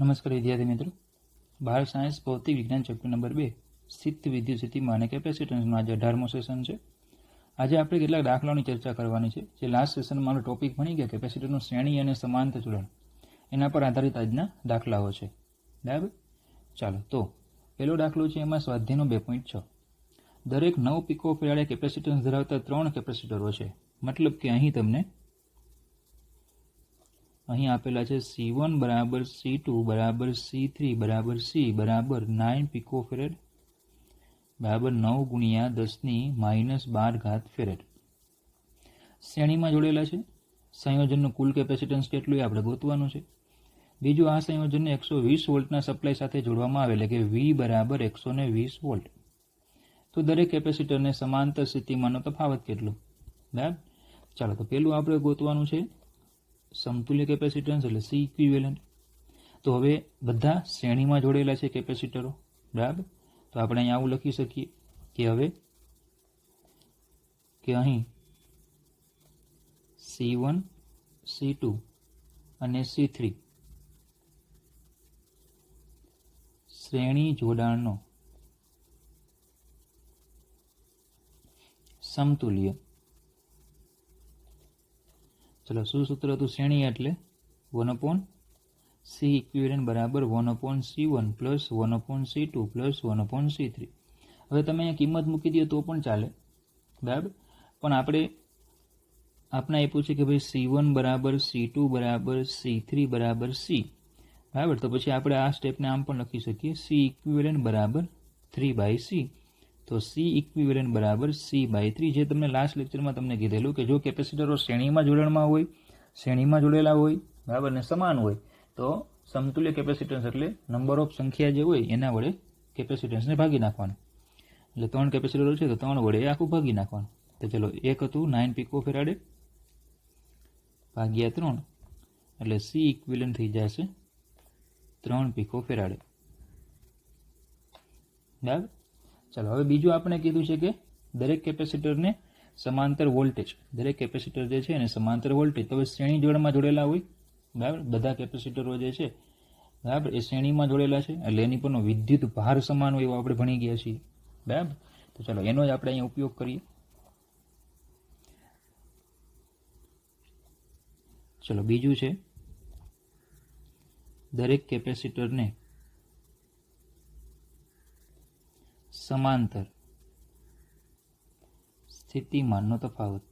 નમસ્કાર વિદ્યાર્થી મિત્રો, બાળ સાયન્સ ભૌતિક વિજ્ઞાન ચેપ્ટર નંબર 2 સ્થિત વિદ્યુત સ્થિતિમાન અને કેપેસિટન્સનો આજે 18મો સેશન છે. આજે આપણે કેટલાક દાખલાઓની ચર્ચા કરવાની છે. જે લાસ્ટ સેશનમાં આપણે ટોપિક ભણી ગયા કેપેસિટરનું શ્રેણી અને સમાંતર જોડાણ, એના પર આધારિત આજના દાખલાઓ છે. બરાબર, ચાલો તો પહેલો દાખલો છે, એમાં સ્વાધ્યાયનો 2.6. દરેક 9 પિકો ફેરાડે કેપેસિટન્સ ધરાવતા 3 કેપેસિટરો છે. મતલબ કે અહીં આપેલા છે C1 બરાબર C2 બરાબર C3 બરાબર C બરાબર 9 પિકો ફેરેડ બરાબર 9 ગુણ્યા 10⁻12 ફેરેડ શ્રેણીમાં જોડેલા છે. સંયોજનનું કુલ કેપેસિટન્સ કેટલું એ આપણે ગોતવાનું છે. બીજું, આ સંયોજનને 120 વોલ્ટના સપ્લાય સાથે જોડવામાં આવે એટલે કે V બરાબર 120 વોલ્ટ. તો દરેક કેપેસિટરને સમાંતર સ્થિતિમાનનો તફાવત કેટલો? બરાબર, ચાલો તો પેલું આપણે ગોતવાનું છે સમતુલ્ય કેપેસિટન્સ એટલે C ઇક્વિવેલન્ટ. તો હવે બધા શ્રેણીમાં જોડેલા છે કેપેસિટરો. બરાબર, તો આપણે અહીં આવું લખી શકીએ કે અહીં C1 C2 અને C3 શ્રેણી જોડાણનો સમતુલ્ય. ચલો, શું સૂત્ર હતું? શ્રેણી એટલે 1/C ઇક્વિવેલન્ટ બરાબર 1/C1 plus 1/C2 plus 1/C3. હવે તમે અહીંયા કિંમત મૂકી દો તો પણ ચાલે. બરાબર, પણ આપણે આપ્યું છે કે ભાઈ C1 બરાબર C2 બરાબર C3 બરાબર C. બરાબર, તો પછી આપણે આ સ્ટેપને આમ પણ લખી શકીએ C ઇક્વિવેલન્ટ બરાબર 3/C. તો C ઇક્વિવેલન્ટ બરાબર C/3, જે તમને લાસ્ટ લેક્ચરમાં તમને કીધેલું કે જો કેપેસિટરો શ્રેણીમાં જોડેલા હોય બરાબર ને સમાન હોય તો સમતુલ્ય કેપેસિટન્સ એટલે નંબર ઓફ સંખ્યા જે હોય એના વડે કેપેસિટન્સને ભાગી નાખવાનું. એટલે 3 કેપેસિટરો છે તો 3 વડે આખું ભાગી નાખવાનું. તો ચલો, એક હતું 9 પિકો ફેરાડે ભાગ્યા 3 એટલે C ઇક્વિવેલન્ટ થઈ જશે 3 પિકો ફેરાડે. બરાબર, ચાલો હવે બીજું આપણે કીધું છે કે દરેક કેપેસિટરને સમાંતર વોલ્ટેજ, દરેક કેપેસિટર જે છે એને સમાંતર વોલ્ટેજ. તો હવે શ્રેણી જોડાણમાં જોડેલા હોય. બરાબર, બધા કેપેસિટરો જે છે બરાબર એ શ્રેણીમાં જોડેલા છે એટલે એની પરનો વિદ્યુત ભાર સમાન હોય એવો આપણે ભણી ગયા છીએ. બરાબર, તો ચાલો એનો જ આપણે અહીંયા ઉપયોગ કરીએ. ચલો, બીજું છે દરેક કેપેસિટરને સમાંતર સ્થિતિમાનનો તફાવત.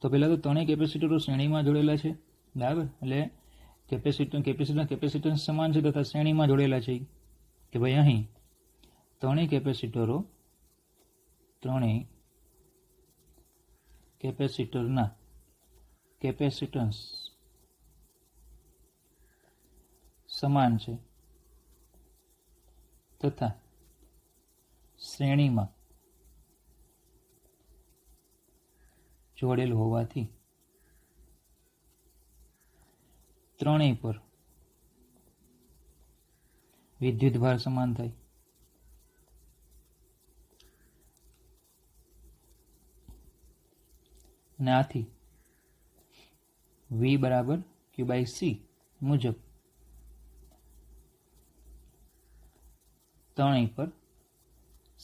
તો પહેલા તો 3 કેપેસિટરો શ્રેણીમાં જોડેલા છે. બરાબર, એટલે કેપેસિટન્સ સમાન છે તથા શ્રેણીમાં જોડેલા છે. કે ભાઈ અહીં 3 કેપેસિટરના કેપેસિટન્સ સમાન છે તથા શ્રેણીમાં જોડેલ હોવાથી ત્રણેય પર વિદ્યુતભાર સમાન થાય. અને આથી V બરાબર Q/C મુજબ ત્રણેય પર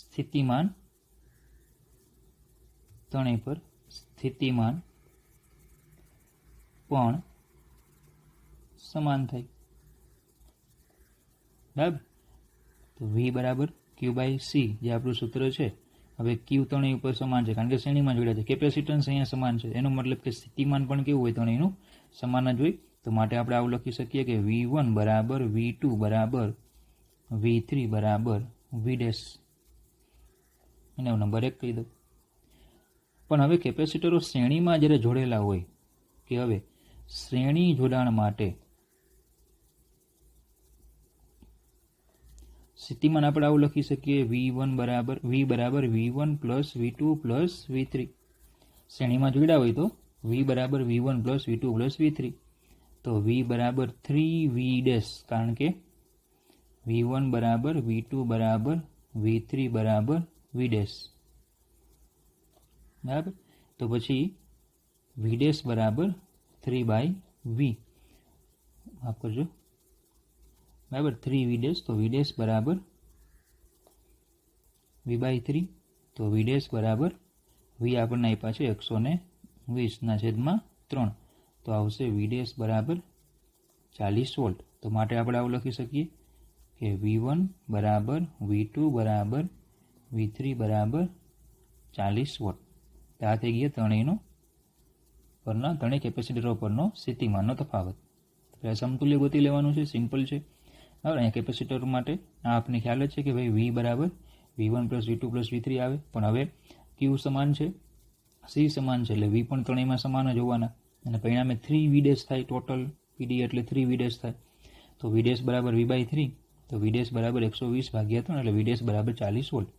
સ્થિતિમાન પણ સમાન થાય. બરાબર, તો V બરાબર Q/C જે આપણું સૂત્ર છે. હવે Q ત્રણેય ઉપર સમાન છે કારણ કે શ્રેણીમાં જોડ્યા છે. કેપેસિટન્સ અહીંયા સમાન છે, એનો મતલબ કે સ્થિતિમાન પણ કેવું હોય? ત્રણેયનું સમાન જ હોય. તો માટે આપણે આવું લખી શકીએ કે V1 બરાબર V2 બરાબર V3 બરાબર V'. એને હું નંબર 1 કહી દઉં. પણ હવે કેપેસિટરો શ્રેણીમાં જ્યારે જોડેલા હોય કે હવે શ્રેણી જોડાણ માટે સ્થિતિમાન આપણે આવું લખી શકીએ V બરાબર V1 plus V2 plus V3. શ્રેણીમાં જોડ્યા હોય તો V બરાબર V1 plus V2 plus V3. તો V બરાબર 3V', કારણ કે V1 બરાબર V2 બરાબર V3 બરાબર V'. બરાબર, તો પછી વી ડેશ બરાબર 3/v, માફ કરજો, બરાબર 3v ડેશ, તો વી ડેશ બરાબર v/3, તો વી ડેશ બરાબર વી આપણને આપ્યા છે 120/3, તો આવશે વી ડેશ બરાબર 40 વોલ્ટ. તો માટે આપણે આવું લખી શકીએ કે V1 બરાબર V2 બરાબર V3 બરાબર 40 વોટ. તો આ થઈ ગયા ત્રણેય કેપેસિટરો પરનો સ્થિતિમાનનો તફાવત. સમતુલ્ય ગોતી લેવાનું છે, સિમ્પલ છે. બરાબર, અહીંયા કેપેસિટર માટે આ આપણને ખ્યાલ જ છે કે ભાઈ V બરાબર V1 + V2 + V3 આવે, પણ હવે Q સમાન છે, C સમાન છે, એટલે V પણ ત્રણેયમાં સમાન જ હોવાના, અને પરિણામે 3V ડેશ થાય, ટોટલ PD એટલે 3V ડેશ થાય. તો V ડેશ બરાબર V/3, તો V ડેશ બરાબર 120/3, એટલે V ડેશ બરાબર 40 વોલ્ટ.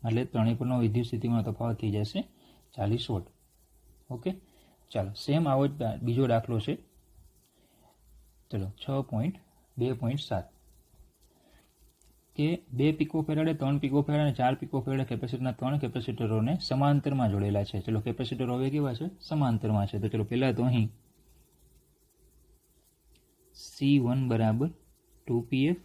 એટલે ત્રણેય પરનો વિદ્યુત સ્થિતિમાનનો તફાવત થઈ જશે 40 વોલ્ટ. ઓકે, ચાલો સેમ આવો જ બીજો દાખલો છે. ચલો 6.2.7 કે 2 પિકોફેરાડે, 3 પિકોફેરાડે અને 4 પિકોફેરાડે કેપેસિટરના 3 કેપેસિટરોને સમાંતરમાં જોડેલા છે. ચલો કેપેસિટરો હવે કેવા છે? સમાંતરમાં છે. તો ચલો પહેલાં તો અહીં C1 બરાબર 2pf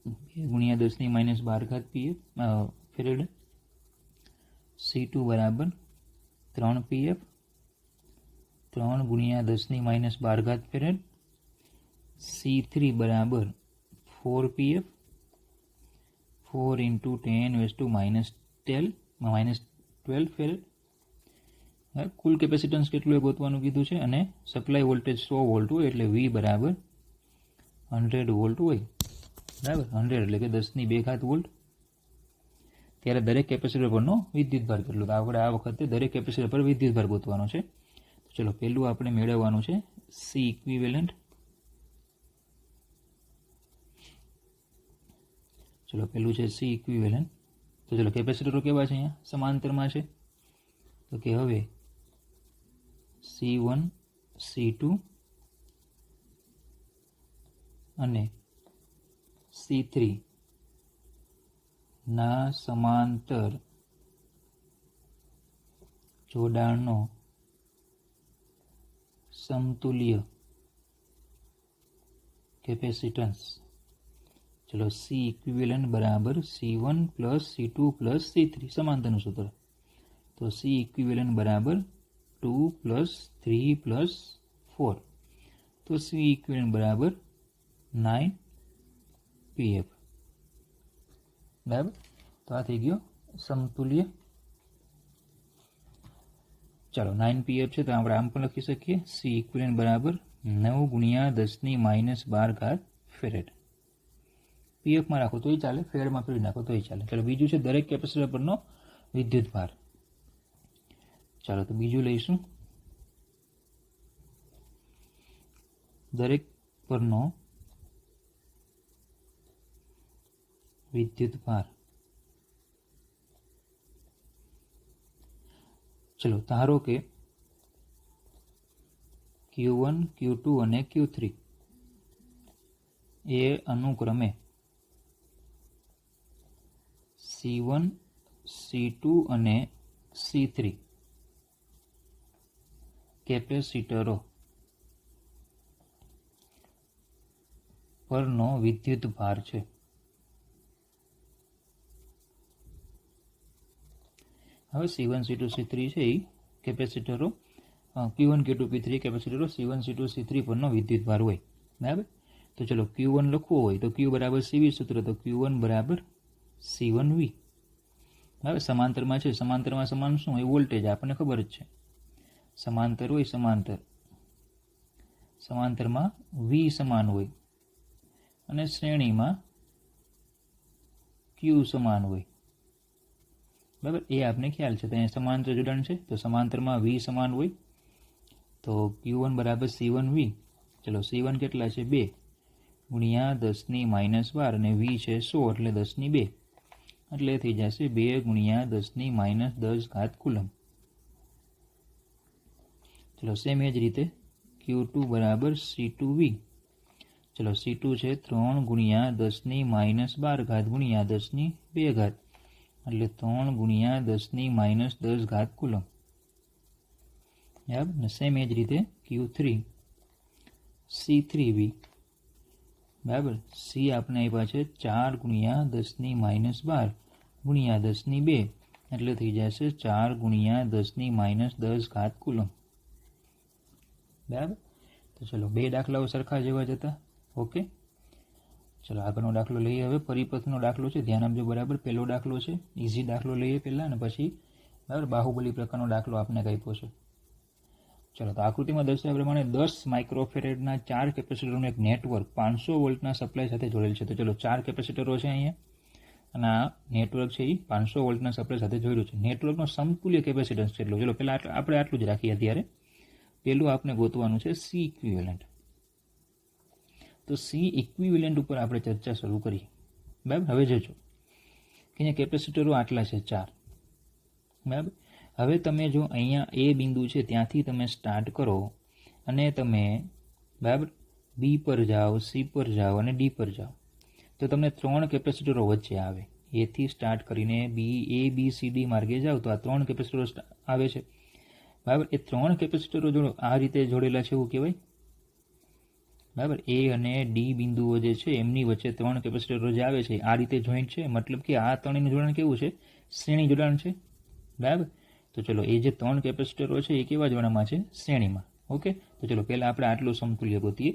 2 × 10⁻12 pf ફેરેડ, C2 બરાબર 3pf 3 × 10⁻12 ફેરેડ, C3 બરાબર 4pf 4 × 10⁻12 ફેરેડ. કુલ કેપેસિટન્સ કેટલું એ ગોતવાનું કીધું છે, અને સપ્લાય વોલ્ટેજ 100 વોલ્ટ હોય એટલે V બરાબર 100 વોલ્ટ હોય. બરાબર, 100 એટલે કે 10⁻2 વોલ્ટ. ત્યારે દરેક કેપેસિટર પરનો વિદ્યુતભાર કેટલો? તો આપણે આ વખતે દરેક કેપેસિટર પર વિદ્યુતભાર ગોતવાનો છે. તો ચલો પહેલું આપણે મેળવવાનું છે C ઇક્વિવેલન્ટ. ચલો પહેલું છે C ઇક્વિવેલન્ટ. તો ચલો કેપેસિટરો કેવા છે? અહીંયા સમાંતરમાં છે. તો કે હવે C1 C2 અને C3 ના સમાંતર જોડાણનો સમતુલ્ય કેપેસિટન્સ. ચલો C ઇક્વિવેલન્ટ બરાબર C1 + C2 + C3, સમાંતરનું સૂત્ર. તો C ઇક્વિવેલન્ટ બરાબર 2 + 3 + 4, તો C ઇક્વિવેલન્ટ બરાબર 9pf. બરાબર, તો આ થઈ ગયો સમતુલ્ય. ચાલો 9pf છે, તો આપણે આમ પણ લખી શકીએ C ઇક્વિવેલન્ટ બરાબર 9 × 10⁻12 ફેરેડ. પીએફમાં રાખો તોય ચાલે, ફેરેડમાં ફેરવી નાખો તોય ચાલે. ચાલો બીજું છે દરેક કેપેસિટર પરનો વિદ્યુત ભાર. ચાલો તો બીજું લઈશું, દરેક પરનો વિદ્યુત ભાર. ચલો ધારો કે Q1 Q2 અને Q3 એ અનુક્રમે C1 C2 અને C3 કેપેસિટરો પરનો વિદ્યુત ભાર છે. હવે C1 C2 C3 છે એ કેપેસિટરો Q1 Q2 P3 કેપેસિટરો C1 C2 C3 પરનો વિદ્યુત ભાર હોય. બરાબર, તો ચલો Q1 લખવું હોય તો Q બરાબર CV સૂત્ર, તો Q1 બરાબર C1V. બરાબર, સમાંતરમાં છે, સમાંતરમાં સમાન શું હોય? વોલ્ટેજ, આપણને ખબર જ છે. સમાંતર હોય, સમાંતરમાં V સમાન હોય અને શ્રેણીમાં Q સમાન હોય. બરાબર, એ આપણે ખ્યાલ છે. તો અહીંયા સમાંતર જોડાણ છે, તો સમાંતરમાં V સમાન હોય, તો Q1 બરાબર C1V. ચલો C1 કેટલા છે? 2 × 10⁻12 અને V છે 100 એટલે 10⁻2, એટલે થઈ જશે 2 × 10⁻10 કુલમ. ચલો સેમ એ જ રીતે Q2 બરાબર C2V. ચલો C2 છે 3 × 10⁻12 × 10⁻2, એટલે 3 ગુણ્યા 10⁻10 કુલમ. બરાબર ને સેમ એ જ રીતે Q3 C3V બરાબર. સી આપણે આપ્યા છે 4 ગુણ્યા 10⁻12 ગુણ્યા 10⁻2 એટલે થઈ જશે 4 ગુણ્યા 10⁻10 કુલમ. બરાબર. તો ચલો બે દાખલાઓ સરખા જેવા જ હતા. ઓકે, ચલો આગળનો દાખલો લઈએ. હવે પરિપથનો દાખલો છે, ધ્યાન આપજો બરાબર. પહેલો દાખલો છે ઇઝી દાખલો લઈએ પહેલાં, અને પછી બરાબર બાહુબલી પ્રકારનો દાખલો આપણે આપ્યો છે. ચલો, તો આકૃતિમાં દર્શાવ્યા પ્રમાણે 10 માઇક્રોફેરેડના 4 કેપેસિટરનું એક નેટવર્ક 500 વોલ્ટના સપ્લાય સાથે જોડેલ છે. તો ચલો 4 કેપેસિટરો છે અહીંયા, અને આ નેટવર્ક છે એ 500 વોલ્ટના સપ્લાય સાથે જોડ્યું છે. નેટવર્કનો સમતુલ્ય કેપેસિટન્સ કેટલો? ચલો પહેલાં આપણે આટલું જ રાખીએ. અત્યારે પહેલું આપણે ગોતવાનું છે સી ઇક્વિવેલન્ટ. તો સી ઇક્વિવેલન્ટ ઉપર આપણે ચર્ચા શરૂ કરીએ. બરાબર. હવે જોજો કે અહીંયા કેપેસિટરો આટલા છે 4. બરાબર. હવે તમે જો અહીંયા એ બિંદુ છે ત્યાંથી તમે સ્ટાર્ટ કરો અને તમે બરાબર બી પર જાઓ, સી પર જાઓ અને ડી પર જાઓ, તો તમને 3 કેપેસિટરો વચ્ચે આવે. એથી સ્ટાર્ટ કરીને બી માર્ગે જાઓ તો આ 3 કેપેસિટરો આવે છે. બરાબર. એ 3 કેપેસિટરો જોડો આ રીતે જોડેલા છે એવું કહેવાય. બરાબર. એ અને ડી બિંદુઓ જે છે એમની વચ્ચે 3 કેપેસિટરો જે આવે છે આ રીતે જોઈન્ટ છે. મતલબ કે આ ત્રણેયનું જોડાણ કેવું છે? શ્રેણી જોડાણ છે. બરાબર. તો ચલો એ જે 3 કેપેસિટરો છે એ કેવા જોડાણમાં છે? શ્રેણીમાં. ઓકે, તો ચલો પહેલાં આપણે આટલું સમતુલ્ય ગોતીએ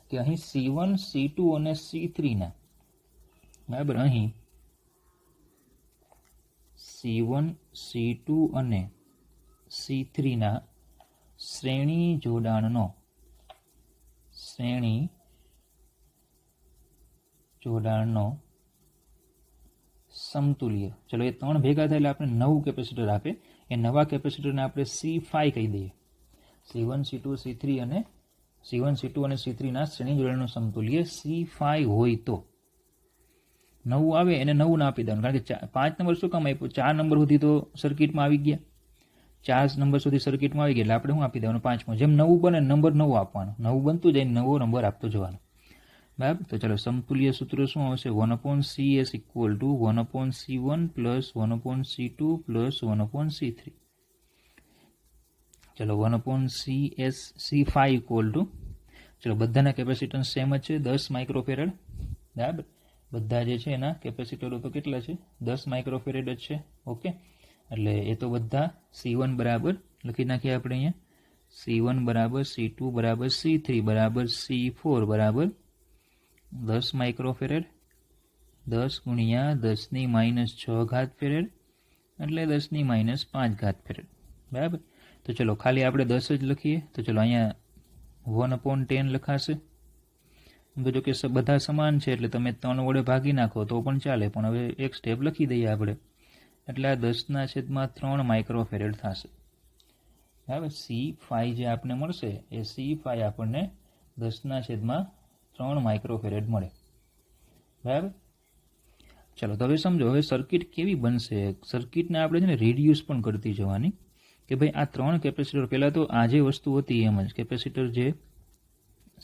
કે અહીં C1 C2 અને C3 ના બરાબર અહીં C1 C2 અને C3 ના શ્રેણી જોડાણનો સમતુલ્ય. ચલો એ 3 ભેગા થાય એટલે આપણે 9 કેપેસિટર આપે. એ નવા કેપેસિટરને આપણે C5 કહી દઈએ. C1 C2 C3 અને C3 ના શ્રેણી જોડાણનું સમતુલ્ય C5 હોય તો 9 આવે એને 9 ના આપી દેવાનું. કારણ કે 5 નંબર શું કામ આપ્યું? 4 નંબર સુધી તો સર્કિટમાં આવી ગયા. 4 નંબર સુધી સર્કિટમાં આવી ગયા એટલે આપણે શું આપી દેવાનું? 5મો. જેમ 9 બને નંબર 9 આપવાનો. 9 બનતું જાય નવો નંબર આપતો જવાનો. બરાબર. તો ચલો સમતુલ્ય સૂત્ર શું આવશે? 1/CS = 1/C1 + 1/C2 + 1/C3. ચલો 1/CS C5 = ચલો બધાના કેપેસિટન્સ સેમ જ છે 10 માઇક્રોફેરેડ. બરાબર. બધા જે છે એના કેપેસિટરો તો કેટલા છે? 10 માઇક્રોફેરેડ જ છે. ઓકે, એટલે એ તો બધા C1 બરાબર લખી નાખીએ આપણે અહીંયા. C1 બરાબર C2 બરાબર C3 બરાબર C4 બરાબર 10 માઇક્રોફેરેડ. 10 ગુણ્યા 10⁻6 ફેરેડ એટલે 10⁻5 ફેરેડ. બરાબર. તો ચલો ખાલી આપણે 10 જ લખીએ. તો ચલો અહીંયા 1/10 લખાશે. જો કે બધા સમાન છે એટલે તમે 3 વડે ભાગી નાખો તો પણ ચાલે, પણ હવે એક સ્ટેપ લખી દઈએ આપણે. એટલે આ 10/3 માઇક્રોફેરેડ થશે. બરાબર. C5 જે આપણને મળશે એ C5 આપણને 10/3 માઇક્રોફેરેડ મળે. બરાબર. ચલો તો હવે સમજો હવે સર્કિટ કેવી બનશે. સર્કિટને આપણે છે ને રિડ્યુસ પણ કરતી જવાની કે ભાઈ આ 3 કેપેસિટર પહેલાં તો આ જે વસ્તુ હતી એમ જ કેપેસિટર જે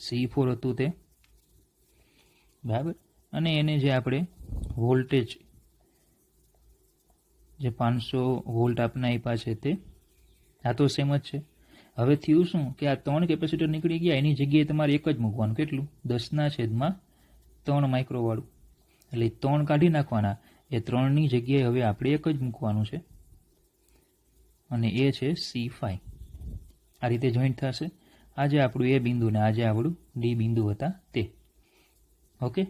C4 હતું તે. બરાબર. અને એને જે આપણે વોલ્ટેજ જે 500 વોલ્ટ આપણે આપ્યા છે તે આ તો સેમ જ છે. હવે થયું શું કે આ 3 કેપેસિટર નીકળી ગયા, એની જગ્યાએ તમારે એક જ મૂકવાનું. કેટલું? 10/3 માઇક્રોવાળું. એટલે 3 કાઢી નાખવાના. એ 3ની જગ્યાએ હવે આપણે એક જ મૂકવાનું છે અને એ છે C5. આ રીતે જોઈન્ટ થશે. આજે આપણું એ બિંદુ ને આજે આપણું ડી બિંદુ હતા તે. ઓકે,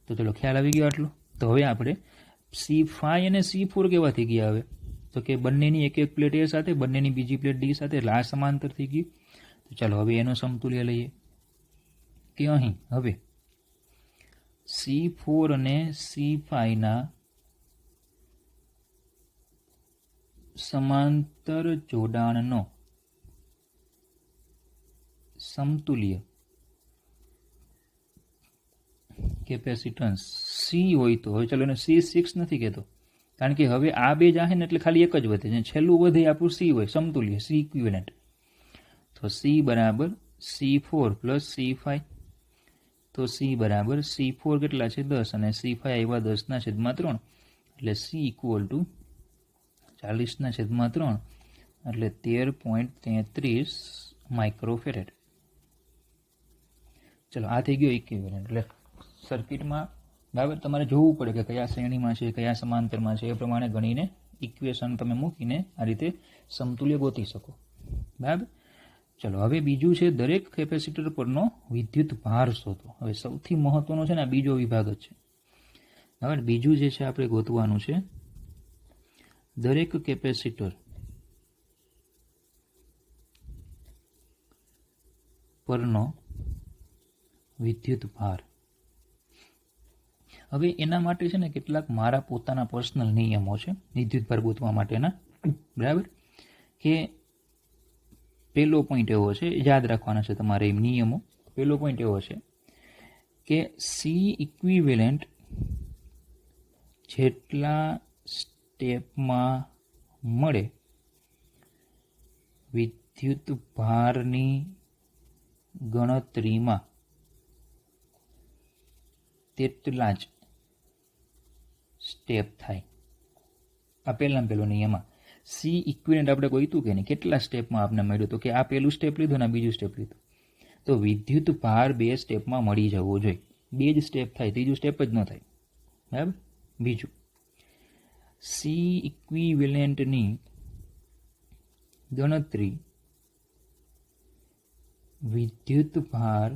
તો ચલો ખ્યાલ આવી ગયો આટલો. તો હવે આપણે C5 અને C4 કેવા થઈ ગયા હવે? તો કે બંનેની એક એક પ્લેટ એ સાથે, બંનેની બીજી પ્લેટ ડી સાથે, એટલે આ સમાંતર થઈ ગયું. તો ચાલો હવે એનો સમતુલ્ય લઈએ કે અહીં હવે C4 અને C5 ના સમાંતર જોડાણનો સમતુલ્ય કેપેસિટન્સ સી હોય તો, હવે ચલો એને C6 નથી કહેતો કારણ કે હવે આ બે જાહે ને એટલે ખાલી એક જ વધે. છેલ્લું વધે આપણું સી હોય, સમતુલ્ય સી ઇક્વિવેલન્ટ. તો સી બરાબર C4 + C5. તો સી બરાબર C4 કેટલા છે? 10 અને C5 આવ્યા 10/3 એટલે C = 40/3 એટલે 13.33 માઇક્રોફેરેડ. ચલો, આ થઈ ગયો ઇક્વિવેલન્ટ. એટલે સર્કિટમાં બરાબર તમારે જોવું પડે કે કયા શ્રેણીમાં છે, કયા સમાંતરમાં છે, એ પ્રમાણે ગણીને ઇક્વેશન તમે મૂકીને આ રીતે સમતુલ્ય ગોતી શકો. બરાબર. ચલો, હવે બીજું છે દરેક કેપેસિટર પરનો વિદ્યુત ભાર શોધો. હવે સૌથી મહત્વનો છે ને આ બીજો વિભાગ જ છે. બરાબર. બીજું જે છે આપણે ગોતવાનું છે દરેક કેપેસિટર પરનો વિદ્યુત ભાર. હવે એના માટે છે ને કેટલાક મારા પોતાના પર્સનલ નિયમો છે વિદ્યુત ભાર ગોતવા માટેના. બરાબર. કે પહેલો પોઈન્ટ એવો છે, યાદ રાખવાના છે તમારે એ નિયમો. પહેલો પોઈન્ટ એવો છે કે સી ઇક્વિવેલન્ટ જેટલા સ્ટેપમાં મળે વિદ્યુત ભારની ગણતરીમાં તેટલા જ સ્ટેપ થાય. આ પહેલો નિયમ. સી ઇક્વિવેલન્ટ આપણે ગોઈતું કે નહીં, કેટલા સ્ટેપમાં આપણે મળ્યું, તો કે આ પહેલું સ્ટેપ લીધું ને આ બીજું સ્ટેપ લીધું, તો વિદ્યુત ભાર 2 સ્ટેપમાં મળી જવો જોઈએ. 2 જ સ્ટેપ થાય, ત્રીજું સ્ટેપ જ ન થાય. બરાબર. બીજું, સી ઇક્વિવેલન્ટની ગણતરી વિદ્યુત ભાર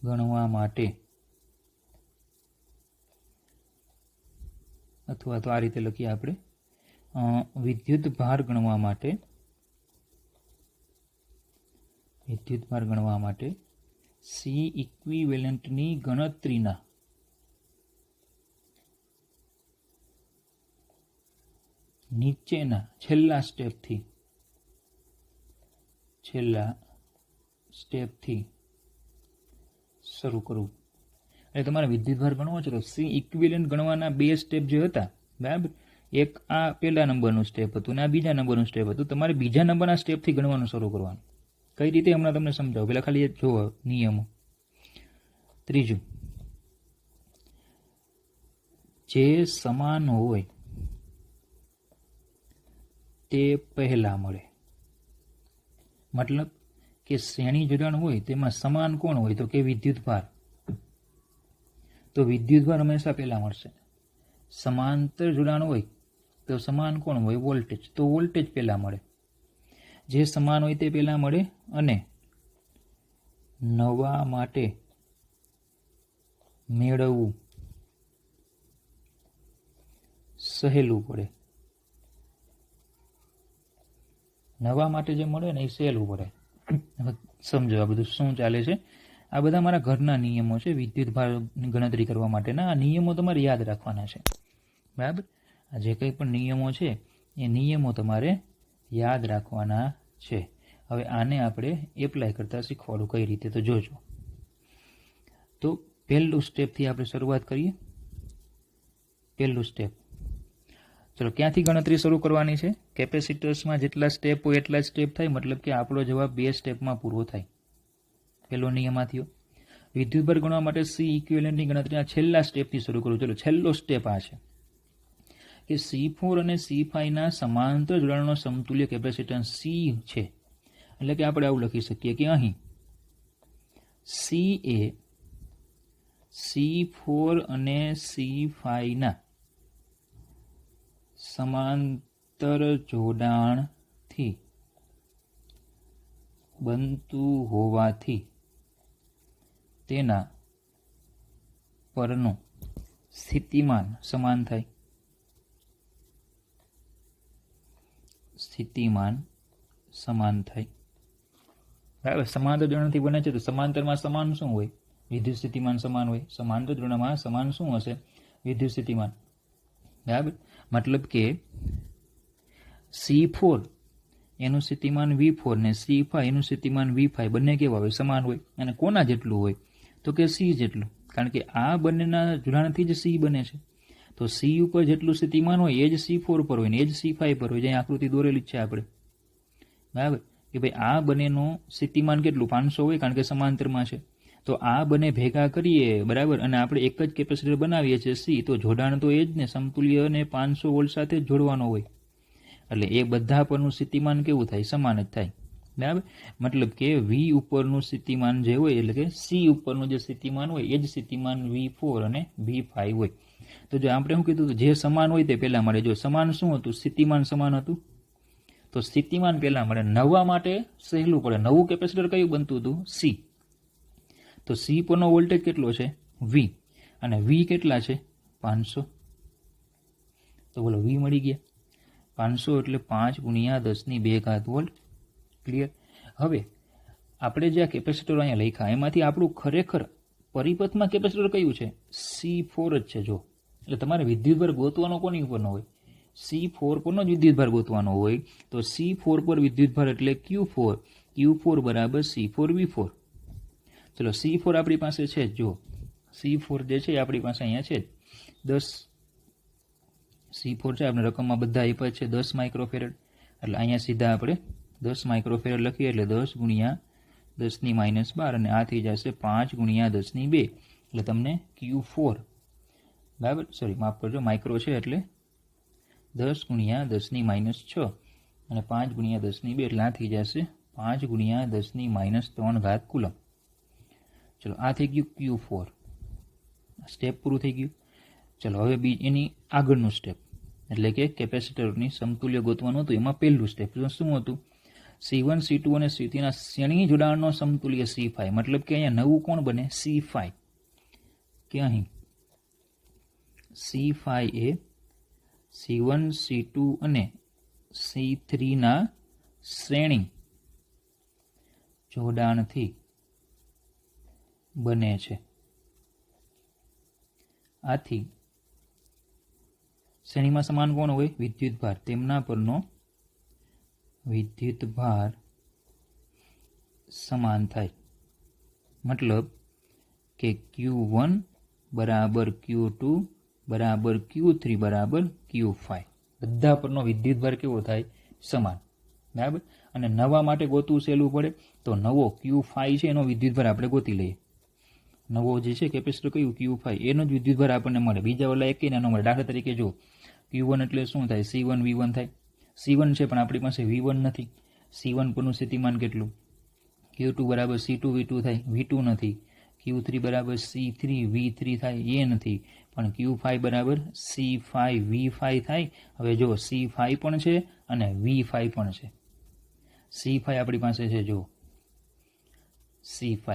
ગણવા માટે, અથવા તો આ રીતે લખીએ આપણે, વિદ્યુત ભાર ગણવા માટે સી ઇક્વિવેલન્ટની ગણતરીના નીચેના છેલ્લા સ્ટેપથી શરૂ કરવું. એટલે તમારે વિદ્યુત ભાર ગણવો છે તો સી ઇક્વિવેલન્ટ ગણવાના 2 સ્ટેપ જે હતા, બરાબર, એક આ પહેલા નંબરનું સ્ટેપ હતું ને આ બીજા નંબરનું સ્ટેપ હતું. તમારે બીજા નંબરના સ્ટેપથી ગણવાનું શરૂ કરવાનું. કઈ રીતે હમણાં તમને સમજાવું, પેલા ખાલી જુઓ નિયમો. ત્રીજું, જે સમાન હોય તે પહેલા મળે. મતલબ કે શ્રેણી જોડાણ હોય તેમાં સમાન કોણ હોય, તો કે વિદ્યુત ભાર. તો વિદ્યુત ભાર હંમેશા પહેલા મળશે. સમાંતર જોડાણ હોય તો સમાન કોણ હોય, વોલ્ટેજ. તો વોલ્ટેજ પહેલા મળે. જે સમાન હોય તે પહેલા મળે અને નવા માટે મેળવવું સહેલું પડે. નવા માટે જે મળે ને એ સહેલું પડે. સમજો આ બધું શું ચાલે છે. આ બધા મારા ઘરના નિયમો છે વિદ્યુત ભારની ગણતરી કરવા માટેના. આ નિયમો તમારે યાદ રાખવાના છે. બરાબર. આ જે કંઈ પણ નિયમો છે એ નિયમો તમારે યાદ રાખવાના છે. હવે આને આપણે એપ્લાય કરતા શીખવાડું કઈ રીતે, તો જોજો. તો પહેલું સ્ટેપથી આપણે શરૂઆત કરીએ. પહેલું સ્ટેપ, ચલો, ક્યાંથી ગણતરી શરૂ કરવાની છે? કેપેસિટર્સમાં જેટલા સ્ટેપ હોય એટલા જ સ્ટેપ થાય, મતલબ કે આપણો જવાબ 2 સ્ટેપમાં પૂરો થાય. પહેલો નિયમ આ થયો. વિદ્યુત ભાર ગણવા માટે સી ઇક્વિવેલન્ટની ગણતરીના છેલ્લા સ્ટેપથી શરૂ કરું. ચલો, છેલ્લો સ્ટેપ આ છે કે C4 અને C5 ના સમાંતર જોડાણનો સમતુલ્ય કેપેસિટન્સ C છે. એટલે કે આપણે આવું લખી શકીએ કે અહીં C એ C4 અને C5 ના સમાંતર જોડાણથી બનતું હોવાથી તેના પરનું સ્થિતિમાન સમાન થાય. બરાબર. સમાંતર જોડાણથી બને છે તો સમાંતરમાં સમાન શું હોય? વિદ્યુત સ્થિતિમાન સમાન હોય. સમાંતર જોડાણમાં સમાન શું હશે? વિદ્યુત સ્થિતિમાન. બરાબર. મતલબ કે C4 એનું સ્થિતિમાન V4 ને C5 એનું સ્થિતિમાન V5 બંને કેવા હોય? સમાન હોય. અને કોના જેટલું હોય? તો કે C જેટલું. કારણ કે આ બંનેના જોડાણથી જ C બને છે. તો C ઉપર જેટલું સ્થિતિમાન હોય એ જ C4 પર હોય ને એ જ C5 પર હોય. જે આકૃતિ દોરેલી જ છે આપણે. બરાબર. કે ભાઈ આ બંનેનું સ્થિતિમાન કેટલું? 500 હોય, કારણ કે સમાંતરમાં છે. તો આ બંને ભેગા કરીએ બરાબર, અને આપણે એક જ કેપેસિટર બનાવીએ છીએ સી, તો જોડાણ તો એ જ ને, સમતુલ્ય અને 500 વોલ્ટ સાથે જ જોડવાનો હોય, એટલે એ બધા પરનું સ્થિતિમાન કેવું થાય? સમાન જ થાય, બરાબર. મતલબ કે વી ઉપરનું સ્થિતિમાન જે હોય, એટલે કે સી ઉપરનું જે સ્થિતિમાન હોય એ જ સ્થિતિમાન V4 અને V5 હોય. તો જો આપણે શું કીધું, જે સમાન હોય તે પહેલા મળે. જો સમાન શું હતું? સ્થિતિમાન સમાન હતું, તો સ્થિતિમાન પહેલા મળે. નવા માટે સહેલું પડે. નવું કેપેસિટર કયું બનતું હતું? સી. તો સી પરનો વોલ્ટેજ કેટલો છે? વી, અને વી કેટલા છે? 500. તો બોલો વી મળી ગયા 500, એટલે 5 × 10⁻² વોલ્ટ. ક્લિયર? હવે આપણે જે આ કેપેસિટર અહીંયા લખ્યા એમાંથી આપણું ખરેખર પરિપથમાં કેપેસિટર કયું છે? C4 જ છે. જો એટલે તમારે વિદ્યુતભાર ગોતવાનો કોની ઉપરનો હોય? C4 પરનો જ વિદ્યુતભાર ગોતવાનો હોય. તો C4 પર વિદ્યુતભાર એટલે Q4. Q4 બરાબર C4V4. ચલો C4 આપણી પાસે છે. જો C4 જે છે આપણી પાસે અહીંયા છે 10. C4 છે આપણે રકમમાં બધા આપ્યા છે 10 માઇક્રોફેરેડ, એટલે અહીંયા સીધા આપણે 10 માઇક્રોફેરેડ લખીએ, એટલે 10 × 10⁻², અને આ થઈ જશે 5 × 10⁻², એટલે તમને Q4 બરાબર, સોરી માફ કરજો, માઇક્રો છે એટલે 10 × 10⁻6 અને 5 × 10⁻², એટલે આ થઈ જશે 5 × 10⁻³ કુલમ. ચલો આ થઈ ગયું Q4, સ્ટેપ પૂરું થઈ ગયું. ચલો હવે એની આગળનું સ્ટેપ, એટલે કે કેપેસિટરની સમતુલ્ય ગોતવાનું હતું. એમાં પહેલું સ્ટેપ શું હતું? C1 C2 અને C3 ના શ્રેણી જોડાણનો સમતુલ્ય C5. મતલબ કે અહીંયા નવું કોણ બને? C5. કે અહીં C5 એ C1 C2 અને C3 ના શ્રેણી જોડાણથી બને છે. આથી શ્રેણીમાં સમાન કોણ હોય? વિદ્યુતભાર. તેમના પરનો વિદ્યુતભાર સમાન થાય. મતલબ કે Q1 બરાબર Q2 બરાબર Q3 બરાબર Q5. બધા પરનો વિદ્યુતભાર કેવો થાય? સમાન. બરાબર. અને નવા માટે ગોતવું સહેલું પડે, તો નવો Q5 છે એનો વિદ્યુતભાર આપણે ગોતી લઈએ. નવો જે છે કેપેસિટર કયું? Q5, એનો જ વિદ્યુતભાર આપણને મળે. બીજા ઓલા એક ન મળે. દાખલા તરીકે જો Q1 એટલે શું થાય? C1 V1 થાય. C1 છે પણ આપણી પાસે V1 નથી. C1 પરનું સ્થિતિમાન કેટલું? Q2 બરાબર C2 V2 થાય. V2 નથી. Q3 બરાબર C3 V3 થાય. એ નથી. પણ Q5 બરાબર C5 V5 થાય. હવે જો C5 પણ છે અને V5 પણ છે. C5 આપણી પાસે છે, જો C5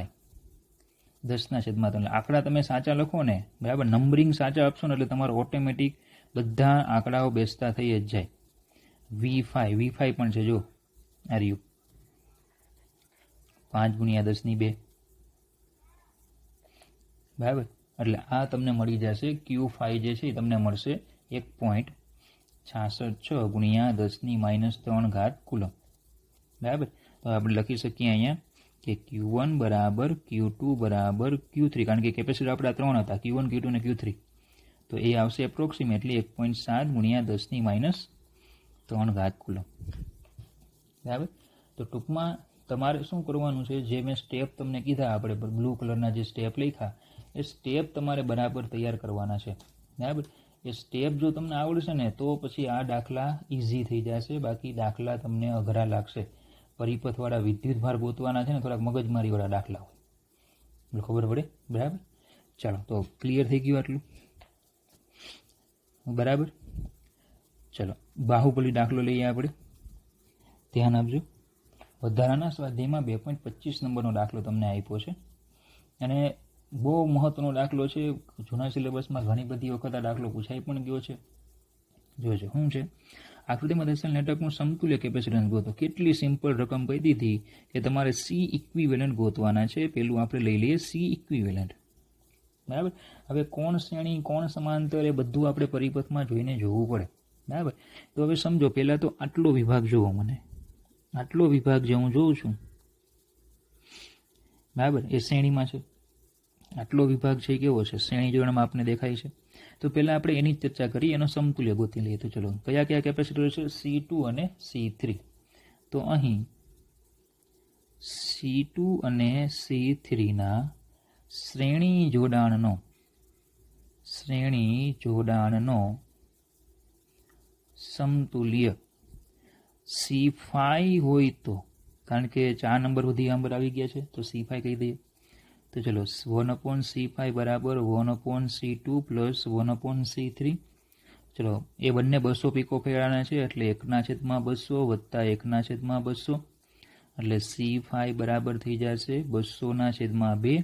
10⁻3. આંકડા તમે સાચા લખો ને, બરાબર, નંબરિંગ સાચા આપશો ને, એટલે તમારો ઓટોમેટિક બધા આંકડાઓ બેસતા થઈ જ જાય. V5 પણ છે, જો આ રહ્યું 5 × 10⁻². બરાબર. એટલે આ તમને મળી જશે Q5 જે છે એ તમને મળશે 1.666 × 10⁻³ કુલમ. બરાબર. તો આપણે લખી શકીએ અહીંયા કે Q1 બરાબર Q2 બરાબર Q3, કારણ કે કેપેસિટર આપણા 3 હતા, Q1 Q2 અને Q3. તો એ આવશે એપ્રોક્સિમેટલી 1.7 × 10⁻³ કુલમ. બરાબર. તો ટૂંકમાં તમારે શું કરવાનું છે? જે મેં સ્ટેપ તમને કીધા, આપણે બ્લુ કલરના જે સ્ટેપ લખ્યા, એ સ્ટેપ તમારે બરાબર તૈયાર કરવાના છે. બરાબર. એ સ્ટેપ જો તમને આવડશે ને તો પછી આ દાખલા ઇઝી થઈ જશે. બાકી દાખલા તમને અઘરા લાગશે. પરિપથવાળા વિદ્યુતભાર ગોતવાના છે ને, થોડાક મગજમારીવાળા દાખલા હોય, ખબર પડે. બરાબર. ચાલો, તો ક્લિયર થઈ ગયું આટલું? બરાબર. ચલો બાહુબલી દાખલો લઈએ આપણે. ધ્યાન આપજો. વધારાના સ્વાધ્યાયમાં 2.25 નંબરનો દાખલો તમને આપ્યો છે, અને બહુ મહત્વનો દાખલો છે. જૂના સિલેબસમાં ઘણી બધી વખત આ દાખલો પૂછાઈ પણ ગયો છે. જોજો શું છે. આકૃતિમાં દર્શાવેલ નેટવર્કનું સમતુલ્ય કેપેસિટન્સ ગોતો. કેટલી સિમ્પલ રકમ કહી દીધી કે તમારે સી ઇક્વિવેલન્ટ ગોતવાના છે. પેલું આપણે લઈ લઈએ સી ઇક્વિવેલન્ટ. બરાબર. હવે કોણ શ્રેણી, કોણ સમાંતર, એ બધું આપણે પરિપથમાં જોઈને જોવું પડે. બરાબર. તો હવે સમજો, પહેલાં તો આટલો વિભાગ જોવો. મને આટલો વિભાગ જે હું જોઉં છું, બરાબર, એ શ્રેણીમાં છે. આટલો વિભાગ છે કેવો છે? શ્રેણી જોડાણમાં આપને દેખાય છે. તો પહેલાં આપણે એની જ ચર્ચા કરી, એનો સમતુલ્ય ગોતી લઈએ. તો ચલો, કયા કયા કેપેસિટર છે? C2 અને C3. તો અહીં C2 અને C3 ના શ્રેણી જોડાણનો સમતુલ્ય C5 હોય તો, કારણ કે 4 નંબર સુધી નંબર આવી ગયા છે તો C5 કહી દઈએ. તો ચલો 1/C5 બરાબર 1/C2 પ્લસ 1/C3. ચલો એ બંને 200 પિકોફેરાડના છે એટલે 1/200 વત્તા 1/200 એટલે C5 બરાબર થઈ જશે 200/2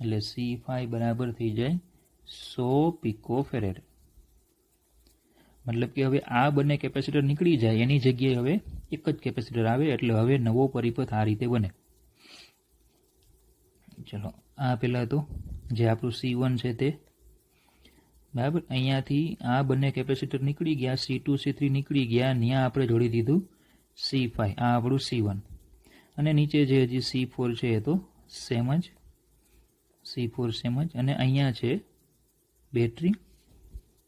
એટલે C5 બરાબર થઈ જાય 100 પિકોફેરાડ. મતલબ કે હવે આ બંને કેપેસિટર નીકળી જાય, એની જગ્યાએ હવે એક જ કેપેસિટર આવે એટલે હવે નવો પરિપથ આ રીતે બને. ચલો આ પહેલાં તો જે આપણું C1 છે તે બરાબર, અહીંયાથી આ બંને કેપેસિટર નીકળી ગયા, C2 C3 નીકળી ગયા, ત્યાં આપણે જોડી દીધું C5, આ આપણું C1. અને નીચે જે હજી C4 છે એ તો સેમ જ, C4 સેમ જ. અને અહીંયા છે બેટરી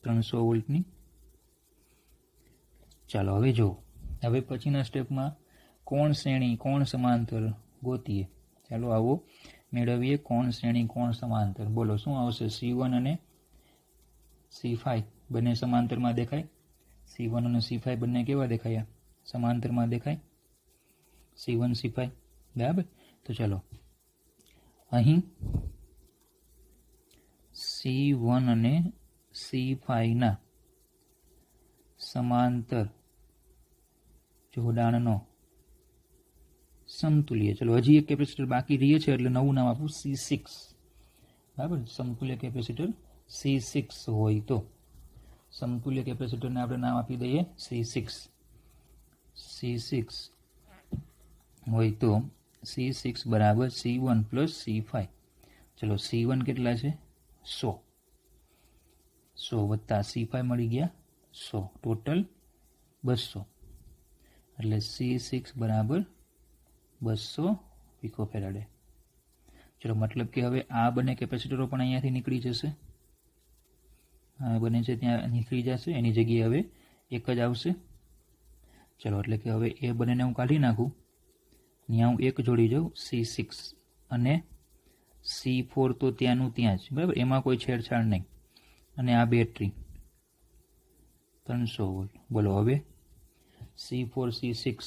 300 વોલ્ટની. ચાલો હવે જો હવે પછીના સ્ટેપમાં કોણ શ્રેણી કોણ સમાંતર ગોતીએ. ચાલો આવો મેળવીએ કોણ શ્રેણી કોણ સમાંતર. બોલો શું આવશે? C1 અને C5 બંને સમાંતરમાં દેખાય. C1 અને C5 બંને કેવા દેખાયા? સમાંતરમાં દેખાય. C1 C5 બરાબર. તો ચાલો અહીં C1 અને C5 ના સમાંતર જોડાણનો સમતુલ્ય. ચલો હજી એક કેપેસિટર બાકી રહે છે એટલે નવું નામ આપું C6 બરાબર. સમતુલ્ય કેપેસિટર C6 હોય તો સમતુલ્ય કેપેસિટરને આપણે નામ આપી દઈએ C6. C6 હોય તો C6 બરાબર C1 પ્લસ C5. ચલો C1 કેટલા છે? 100 વત્તા C5 મળી ગયા 100, ટોટલ 200 એટલે C6 બરાબર 200 પિકોફેરાડે. ચલો મતલબ કે હવે આ બંને કેપેસિટરો પણ અહીંયાથી નીકળી જશે, આ બને છે ત્યાં નીકળી જશે, એની જગ્યાએ હવે એક જ આવશે. ચલો એટલે કે હવે એ બંનેને હું કાઢી નાખું, ત્યાં હું એક જોડી જાઉં C6 અને C4 તો ત્યાંનું ત્યાં જ બરાબર, એમાં કોઈ છેડછાડ નહીં. અને આ બેટરી 300 વોલ્ટ. બોલો હવે C4 C6,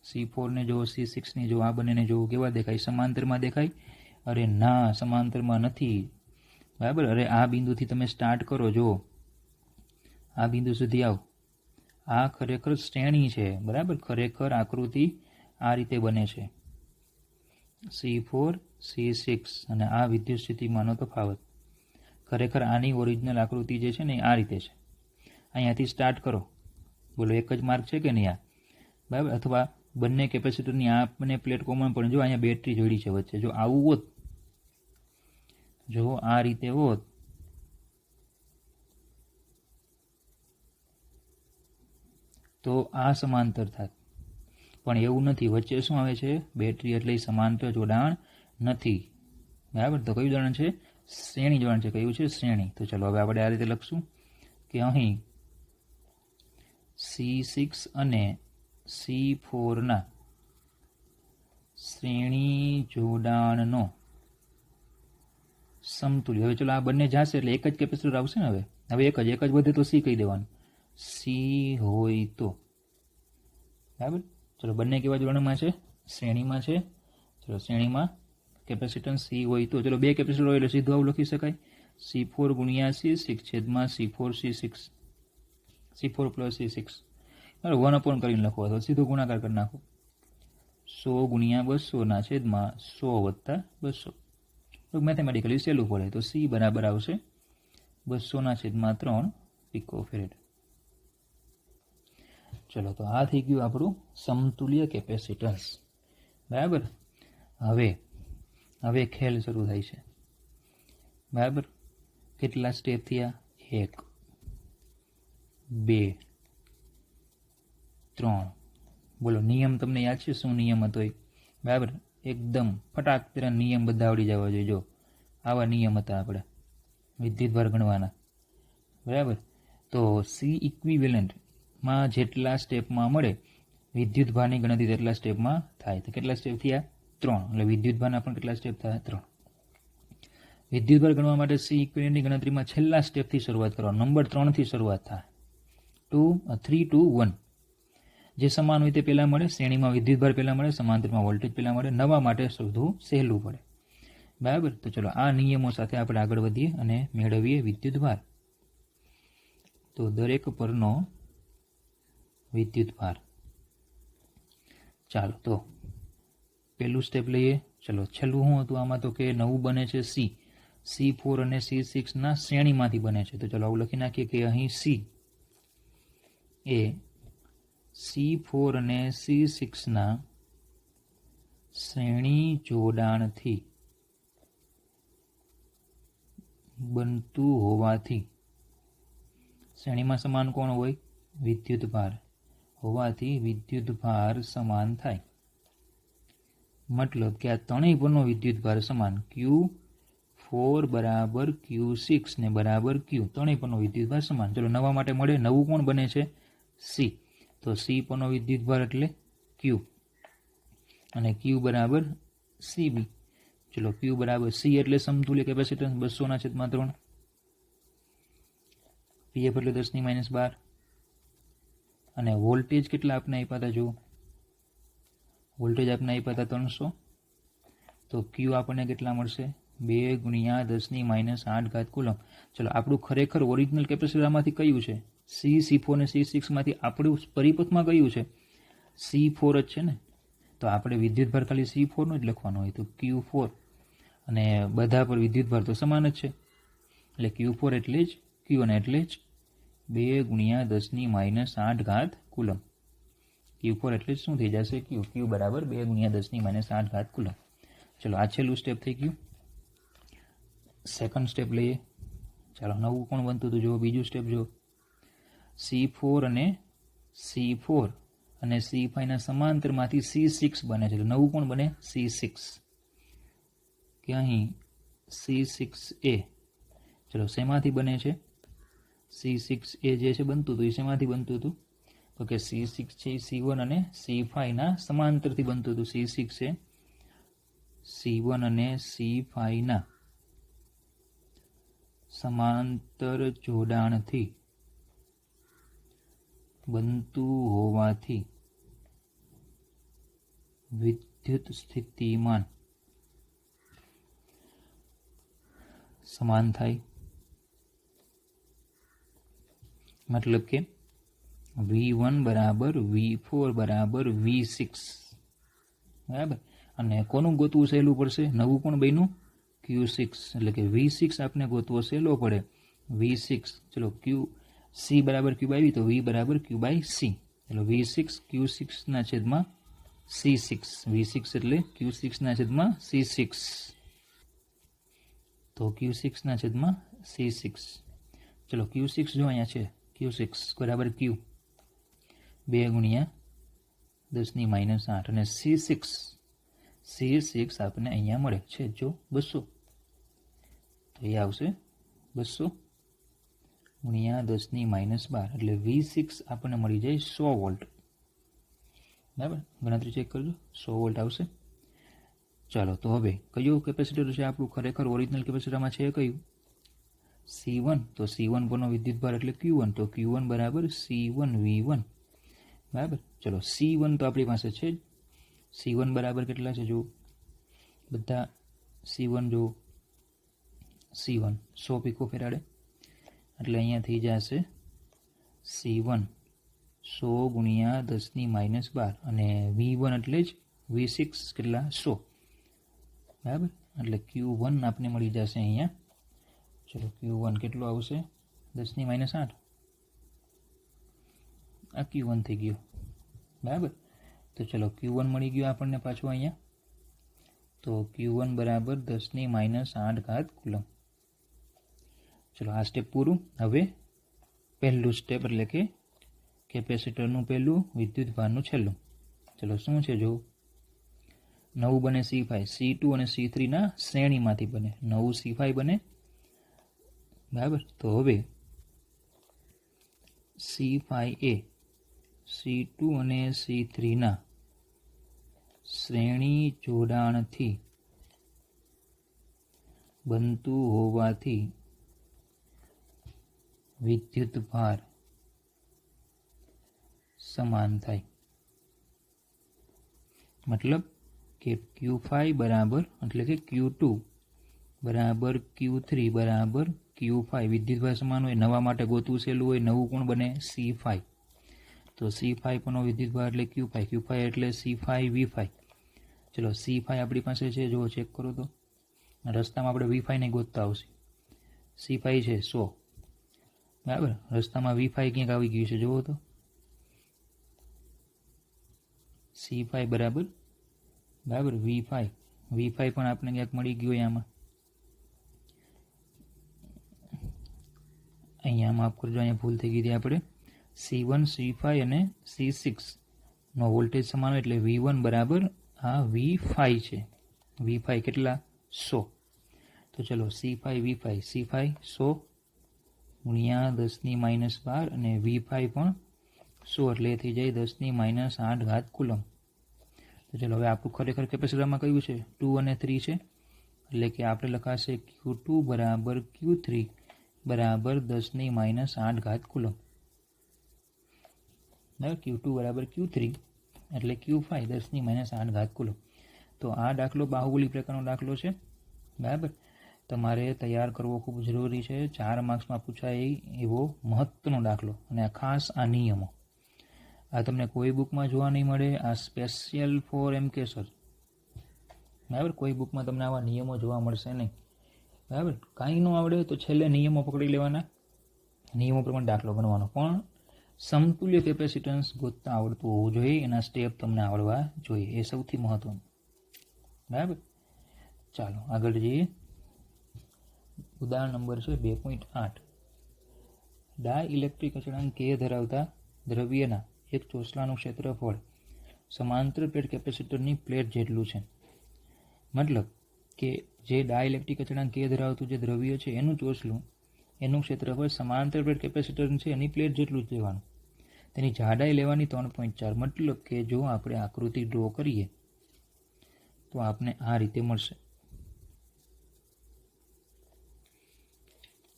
C4 ને જો C6 ને જો આ બંનેને જો કેવા દેખાય? સમાંતરમાં દેખાય? અરે ના, સમાંતરમાં નથી બરાબર. અરે આ બિંદુથી તમે સ્ટાર્ટ કરો, જો આ બિંદુ સુધી આવો, આ ખરેખર શ્રેણી છે બરાબર. ખરેખર આકૃતિ આ રીતે બને છે C4 C6 અને આ વિદ્યુત સ્થિતિમાનનો તફાવત. ખરેખર આની ઓરિજિનલ આકૃતિ જે છે ને આ રીતે છે. અહીંયાથી સ્ટાર્ટ કરો, બોલો એક જ માર્ક છે કે નહીં આ બરાબર. અથવા બંને કેપેસિટરની આ બંને પ્લેટ કોમન પણ જો અહીંયા બેટરી જોડી છે વચ્ચે, જો આવું હોત, જો આ રીતે હોત તો આ સમાંતર થાત, પણ એવું નથી. વચ્ચે શું આવે છે? બેટરી, એટલે સમાંતર જોડાણ નથી બરાબર. તો કયું જોડાણ છે? શ્રેણી જોડાણ છે. કયું છે? શ્રેણી. તો ચલો હવે આપણે આ રીતે લખશું કે અહીં C6 અને C4 ના શ્રેણી જોડાણનો સમતુલ્ય. હવે ચલો આ બંને જશે એટલે એક જ કેપેસિટર આવશે ને. હવે એક જ વધે તો C કહી દેવાનું. C હોય તો બરાબર. ચલો બંને કેવા જોડાણમાં છે? શ્રેણીમાં છે. ચલો શ્રેણીમાં કેપેસિટન્સ C હોય તો ચલો બે કેપેસિટર હોય એટલે સીધું આવું લખી શકાય C4 ગુણ્યા C6 છેદમાં C4 C6, C4 plus C6 બરાબર. 1 કરીને લખો અથવા સીધો ગુણાકાર કરી નાખો. 100 ગુણ્યા 200 ના છેદમાં 100 વત્તા 200. તો મેથેમેટિકલી સહેલું પડે તો C બરાબર આવશે 200/3 પિકોફેરાડ. ચલો તો આ થઈ ગયું આપણું સમતુલ્ય કેપેસિટન્સ બરાબર. હવે ખેલ શરૂ થાય છે બરાબર. કેટલા સ્ટેપ થયા? 1 2 3. બોલો નિયમ તમને યાદ છે? શું નિયમ હતો એ બરાબર? એકદમ ફટાક તેરા નિયમ બધા આવડી જવા જોઈએ. જો આવા નિયમ હતા આપણે વિદ્યુતભાર ગણવાના બરાબર. તો C ઇક્વિવેલન્ટમાં જેટલા સ્ટેપમાં મળે વિદ્યુતભારની ગણતરી તેટલા સ્ટેપમાં થાય. તો કેટલા સ્ટેપ થયા? 3. એટલે વિદ્યુતભારના પણ કેટલા સ્ટેપ થયા? 3. વિદ્યુતભાર ગણવા માટે સી ઇક્વિવેલન્ટની ગણતરીમાં છેલ્લા સ્ટેપથી શરૂઆત કરો. નંબર 3થી શરૂઆત થાય. 3, 2, 1. જે સમાન હોય તે પહેલાં મળે. શ્રેણીમાં વિદ્યુતભાર પહેલાં મળે, સમાંતરમાં વોલ્ટેજ પહેલાં મળે. નવા માટે શોધવું સહેલું પડે. બરાબર. તો ચલો આ નિયમો સાથે આપણે આગળ વધીએ અને મેળવીએ વિદ્યુતભાર. તો દરેક પરનો વિદ્યુતભાર. ચાલો તો પહેલું સ્ટેપ લઈએ. ચલો છેલ્લું શું હતું આમાં? તો કે નવું બને છે સી. C4 અને C6ના શ્રેણીમાંથી બને છે. તો ચલો આવું લખી નાખીએ કે અહીં સી એ C4 અને C6ના શ્રેણી જોડાણથી બનતું હોવાથી, શ્રેણીમાં સમાન કોણ હોય? વિદ્યુતભાર હોવાથી વિદ્યુતભાર સમાન થાય. મતલબ કે આ ત્રણેય પરનો વિદ્યુતભાર સમાન. Q4 બરાબર Q6 ને બરાબર Q. ત્રણેય પરનો વિદ્યુતભાર સમાન. ચલો નવા માટે મળે. નવું કોણ બને છે? સી. તો સી પરનો વિદ્યુતભાર એટલે Q અને Q બરાબર CB. ચલો Q બરાબર C એટલે સમતુલ્ય કેપેસિટન્સ 200/3. PF એટલે 10⁻12. અને વોલ્ટેજ કેટલા આપને આપ્યા હતા? જો વોલ્ટેજ આપને આપ્યા હતા 300. તો Q આપણને કેટલા મળશે? 2 × 10⁻8 કુલમ. ચલો આપણું ખરેખર ઓરિજિનલ કેપેસિટર આમાંથી કયું છે? C4 અને C6માંથી આપણું પરિપથમાં કયું છે? C4 જ છે ને. તો આપણે વિદ્યુતભાર ખાલી C4 નો જ લખવાનો હોય. તો Q4 અને બધા પર વિદ્યુતભાર તો સમાન જ છે. એટલે Q4 એટલે જ Q અને એટલે જ 2 × 10⁻8 કુલમ. Q4 એટલે જ શું થઈ જશે? Q બરાબર 2 × 10⁻8 કુલમ. ચલો આ છેલ્લું સ્ટેપ થઈ ગયું. સેકન્ડ સ્ટેપ લઈએ. ચાલો નવું કોણ બનતું હતું? જો બીજું સ્ટેપ જો C4 અને C5ના સમાંતરમાંથી C6 બને છે. નવું કોણ બને? C6. કે અહીં C6A. ચલો શેમાંથી બને છે? C6A જે છે બનતું હતું એ શેમાંથી બનતું હતું? તો કે C6 છે C1 અને C5ના સમાંતરથી બનતું હતું. C6 એ C1 અને C5ના સમાંતર જોડાણથી બનતું હોવાથી વિદ્યુત સ્થિતિમાન સમાન થાય. મતલબ કે V1 બરાબર V4 બરાબર V6. બરાબર. અને કોનું ગોતવું સહેલું પડશે? નવું કોણ બન્યું? Q6. એટલે કે V6 આપણે ગોતવો સહેલો પડે. V6. ચલો C બરાબર Q આવી તો V બરાબર Q/C. ચલો V6 Q6ના છેદમાં C6. V6 એટલે Q6ના છેદમાં C6. તો Q6ના છેદમાં C6. ચલો Q6 જો અહીંયા છે. Q6 બરાબર Q 2 × 10⁻8 અને C6 આપણને અહીંયા મળે છે જો 200. તો એ આવશે 200 × 10⁻12 એટલે V6 આપણને મળી જાય 100 વોલ્ટ. બરાબર. ગણતરી ચેક કરજો. 100 વોલ્ટ આવશે. ચાલો તો હવે કયું કેપેસિટર છે આપણું ખરેખર ઓરિજિનલ કેપેસિટરમાં છે કયું? C1. તો C1 પરનો વિદ્યુતભાર એટલે Q1. તો Q1 બરાબર C1 V1. બરાબર. ચલો C1 તો આપણી પાસે છે જ. C1 બરાબર કેટલા છે? જો બધા C1 જો C1 100 પિકોફેરાડે. એટલે અહીંયા થઈ જશે C1 100 × 10⁻12 અને V1 એટલે જ V6 કેટલા? 100. બરાબર. એટલે Q1 આપને મળી જશે અહીંયા. ચલો Q1 કેટલો આવશે? 10⁻8. આ Q1 થઈ ગયો. બરાબર. તો ચલો Q1 મળી ગયો આપણને પાછું અહીંયા. તો Q1 બરાબર 10⁻8 કુલમ. ચલો આ સ્ટેપ પૂરું. હવે પહેલું સ્ટેપ એટલે કે કેપેસિટરનું પહેલું, વિદ્યુતભારનું છેલ્લું. ચલો શું છે? જો નવું બને C5. C2 અને C3ના શ્રેણીમાંથી બને. નવું C5 બને. બરાબર. તો હવે C5A C2 અને C3ના શ્રેણી જોડાણથી બનતું હોવાથી વિદ્યુત ભાર સમાન થાય. મતલબ કે Q5 બરાબર એટલે કે Q2 બરાબર Q3 બરાબર Q5 વિદ્યુત ભાર સમાન હોય. નવા માટે ગોતવું સહેલું હોય. નવું કોણ બને? C5. તો C5 પણ વિદ્યુત ભાર એટલે Q5. Q5 એટલે C5 V5. ચલો C5 આપણી પાસે છે, જો ચેક કરો તો રસ્તામાં આપણે V5 ને ગોતતા આવશે. C5 છે 100 બરાબર. રસ્તામાં V5 ક્યાંક આવી ગયું છે, જુઓ તો C5 બરાબર V5. V5 પણ આપણે ક્યાંક મળી ગયું હોય. આમાં અહીંયા માફ કરજો, અહીંયા ભૂલ થઈ ગઈ હતી. આપણે C1 C5 અને C6 નો વોલ્ટેજ સમાન હોય એટલે V1 બરાબર આ V5 છે. V5 કેટલા? 100. તો ચલો C5 V5 C5 100 ગુણ્યા 10⁻12 અને V5 પણ 100 એટલે થઈ જાય 10⁻8 કુલમ. તો ચલો હવે આપણું ખરેખર કેપેસિટરમાં કયું છે? 2 અને 3 છે. એટલે કે આપણે લખાશે Q2 બરાબર Q3 બરાબર 10⁻8 કુલમ. બરાબર. Q2 બરાબર Q3 એટલે Q5 10⁻8 કુલમ. તો આ દાખલો બાહુબલી પ્રકારનો દાખલો છે. બરાબર. તમારે તૈયાર કરવો ખૂબ જરૂરી છે. 4 માર્ક્સમાં પૂછાય એવો મહત્વનો દાખલો. અને આ ખાસ આ નિયમો આ તમને કોઈ બુકમાં જોવા નહીં મળે. આ સ્પેશિયલ ફોર MK સર. બરાબર. કોઈ બુકમાં તમને આવા નિયમો જોવા મળશે નહીં. બરાબર. કાંઈ ન આવડે તો છેલ્લે નિયમો પકડી લેવાના, નિયમો પ્રમાણે દાખલો બનવાનો. પણ સમતુલ્ય કેપેસિટન્સ ગોતતા આવડતું હોવું જોઈએ. એના સ્ટેપ તમને આવડવા જોઈએ. એ સૌથી મહત્વનું. બરાબર. ચાલો આગળ જઈએ. ઉદાહરણ નંબર છે 2.8. ડાઇલેક્ટ્રિક અચળાંક K ધરાવતા દ્રવ્યના એક ચોસલાનું ક્ષેત્રફળ સમાંતર પ્લેટ કેપેસિટરની પ્લેટ જેટલું છે. મતલબ કે જે ડાઇલેક્ટ્રિક અચળાંક K ધરાવતું જે દ્રવ્ય છે એનું ચોસલું, એનું ક્ષેત્રફળ સમાંતર પ્લેટ કેપેસિટર છે એની પ્લેટ જેટલું જ લેવાનું. તેની જાડાઈ લેવાની 3.4. મતલબ કે જો આપણે આકૃતિ ડ્રો કરીએ તો આપણે આ રીતે મળશે.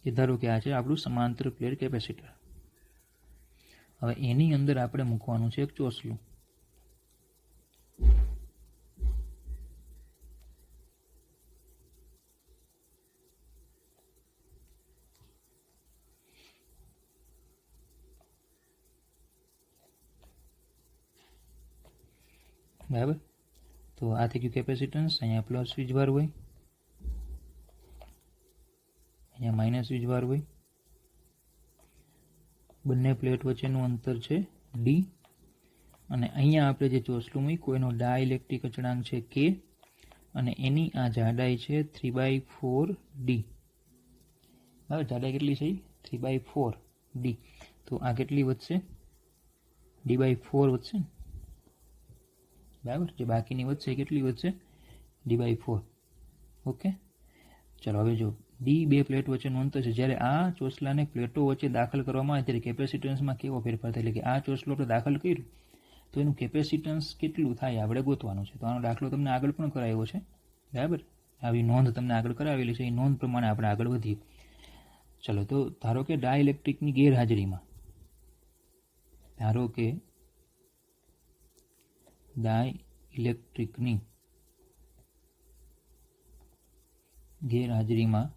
એ ધારો કે આ છે આપણું સમાંતર પ્લેટ કેપેસિટર. હવે એની અંદર આપણે મૂકવાનું છે એક ચોસલું. બરાબર. તો આ થઈ ગયું કેપેસિટન્સ. અહીંયા પ્લસ વીજભાર હોય, અહીંયા માઇનસ વીજભાર હોય. બંને પ્લેટ વચ્ચેનું અંતર છે D. અને અહીંયા આપણે જે ચોસલું મૂક્યું એનો ડાઇલેક્ટ્રિક અચળાંક છે K અને એની આ જાડાઈ છે 3/4D. બરાબર. જાડાઈ કેટલી છે? 3/4D. તો આ કેટલી વધશે? D/4 વધશે ને. બરાબર. જે બાકીની વધશે કેટલી વધશે? D/4. ઓકે. ચલો હવે જો D બે પ્લેટ વચ્ચેનું અંતર છે. જ્યારે આ ચોસલાને પ્લેટો વચ્ચે દાખલ કરવામાં આવે ત્યારે કેપેસિટન્સમાં કેવો ફેરફાર થાય? એટલે કે આ ચોસલો આપણે દાખલ કર્યું તો એનું કેપેસિટન્સ કેટલું થાય આપણે ગોતવાનું છે. તો આનો દાખલો તમને આગળ પણ કરાવ્યો છે. બરાબર. આવી નોંધ તમને આગળ કરાવેલી છે. એ નોંધ પ્રમાણે આપણે આગળ વધીએ. ચલો તો ધારો કે ડાઇલેક્ટ્રિકની ગેરહાજરીમાં, ધારો કે ડાઇલેક્ટ્રિકની ગેરહાજરીમાં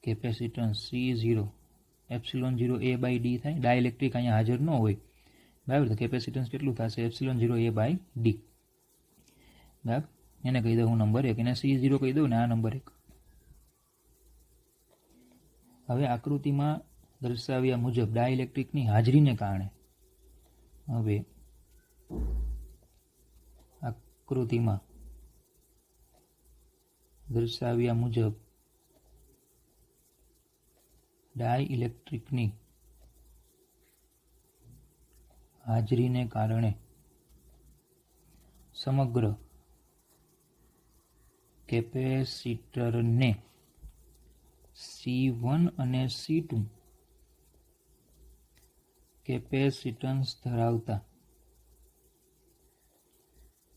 કેપેસિટન્સ C0 ε0A/d થાય. ડાઇલેક્ટ્રિક અહીંયા હાજર ન હોય. બરાબર. તો કેપેસિટન્સ કેટલું થશે? ε0A/d. બરાબર. એને કહી દઉં હું નંબર 1. એને C0 કહી દઉં ને આ નંબર 1. હવે આકૃતિમાં દર્શાવ્યા મુજબ ડાઇલેક્ટ્રિકની હાજરીને કારણે હવે આકૃતિમાં દર્શાવ્યા મુજબ ડાઇલેક્ટ્રિકની હાજરીને કારણે સમગ્ર કેપેસિટરને C1 અને C2 કેપેસિટન્સ ધરાવતા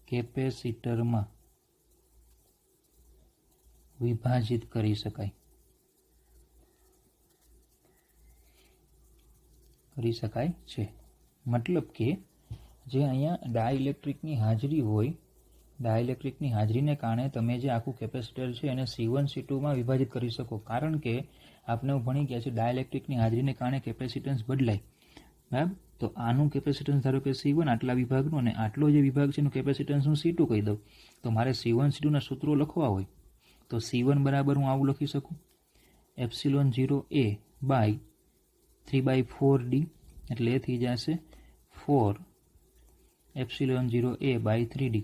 કેપેસિટરમાં વિભાજિત કરી શકાય છે। મતલબ કે જે અહીંયા ડાઇલેક્ટ્રિકની હાજરી હોય, ડાઇલેક્ટ્રિકની હાજરીને કારણે તમે જે આખું કેપેસિટર છે એને C1 C2 માં વિભાજિત કરી શકો, કારણ કે આપણે ભણી ગયા છે ડાઇલેક્ટ્રિકની હાજરીને કારણે કેપેસિટન્સ બદલાય, બરાબર। તો આનું કેપેસિટન્સ ધારો કે C1 આટલા વિભાગનું, અને આટલો જે વિભાગ છે એનું કેપેસિટન્સ હું C2 કહી દઉં, તો મારે C1 C2 ના સૂત્રો લખવા હોય તો C1 બરાબર હું આવું લખી શકું, ε0A બાય 3/4D, એટલે એ થઈ જશે 4 ε0A બાય 3D,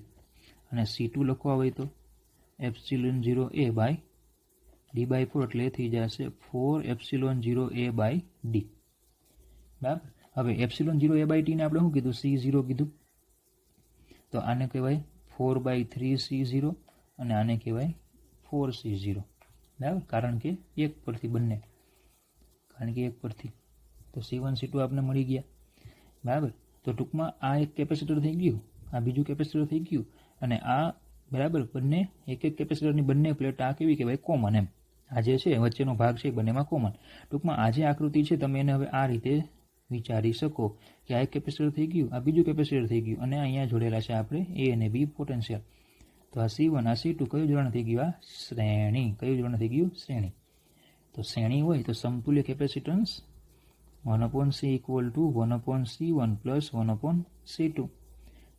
અને C2 લખવા હોય તો ε0A બાય D/4, એટલે એ થઈ જશે 4 ε0A બાય D, બરાબર। હવે ε0A બાય T ને આપણે શું કીધું, C0 કીધું, તો આને કહેવાય 4/3C0 અને આને કહેવાય 4C0, બરાબર, કારણ કે એક પરથી, તો C1 C2 આપણે મળી ગયા, બરાબર। તો ટૂંકમાં આ એક કેપેસિટર થઈ ગયું, આ બીજું કેપેસિટર થઈ ગયું, અને આ બરાબર બંને એક કેપેસિટરની બંને પ્લેટ આ કેવી કહેવાય, કોમન, એમ આ જે છે વચ્ચેનો ભાગ છે બંનેમાં કોમન। ટૂંકમાં આ જે આકૃતિ છે તમે એને હવે આ રીતે વિચારી શકો કે આ એક કેપેસિટર થઈ ગયું, આ બીજું કેપેસિટર થઈ ગયું, અને અહીંયા જોડેલા છે આપણે A અને B પોટેન્શિયલ। તો આ C1 આ C2 કયું જોડાણ થઈ ગયું, આ શ્રેણી, કયું જોડાણ થઈ ગયું, શ્રેણી। તો શ્રેણી હોય તો સમતુલ્ય કેપેસિટન્સ 1/C = 1/C1 + 1/C2।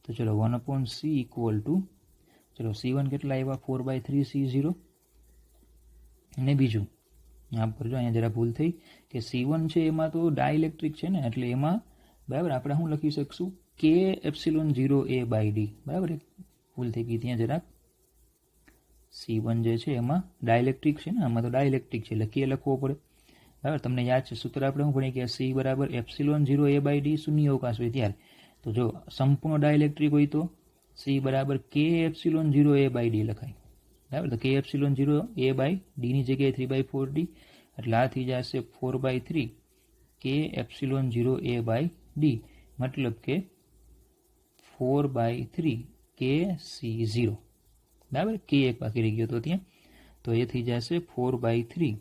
તો ચલો 1/C = ચલો C1 કેટલા આવ્યા, 4/3C0, અને બીજું यहाँ पर जो अँ जरा भूल थी कि C1 है एमां तो डाइलेक्ट्रिक है ने, एटले एमां बराबर आपणे शुं लखी शकशुं, K ε0A/D, बराबर। भूल थी गई त्यां जरा, C1 जे छे एमां डाइलेक्ट्रिक है ने, आमां तो डाइलेक्ट्रिक है એટલે K લખવો પડે, बराबर। તમને याद છે सूत्र આપણે શું ભણી કે C बराबर ε0A/D शून्य अवकाश હોય ત્યારે, तो जो संपूर्ण डाइलेक्ट्रिक હોય तो C बराबर K ε0A/D લખાય, बराबर। तो K ε0A/D ની જગ્યાએ 3/4D, એટલે આ થઈ જશે 4/3 K ε0A/D, मतलब કે 4/3 KC0, बराबर। K एक बाकी रही गयो तो ત્યાં, तो ये थी जैसे 4/3